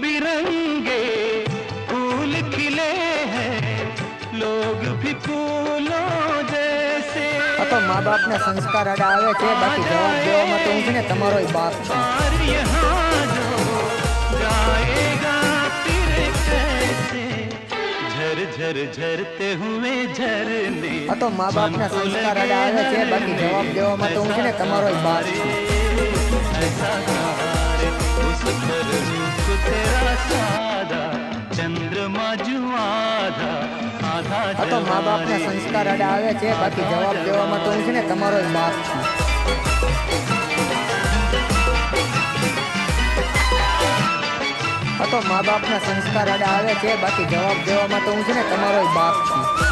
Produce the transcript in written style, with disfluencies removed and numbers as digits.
बिरंगे फूल खिले हैं, लोग भी फूलों जैसे। तो माँ बाप ने संस्कार अड़ा आवे छे, बाकी जवाब देवामां तो हूँ छे ने तमारो ही बाप छुं। यहाँ जो गाएगा फिर कैसे, झर झर झरते हुए झरने। तो माँ बाप ने संस्कार अड़ा आवे छे, बाकी जवाब देवामां तो हूँ छे ने तमारो ही बाप छुं। ऐसा तारे उस पर रूप तेरा सादा, चंद्रमा जो आधा आधा। तो माँ बाप ने संस्कार अड़ा आवे छे, बाकी जवाब देवामां तो हूँ छे ने तमारो ही बाप छुं। तो माँ बाप ने संस्कार अड़ा आवे छे, बाकी जवाब देवामां तो हूँ छे ने तमारो ही बाप छुं।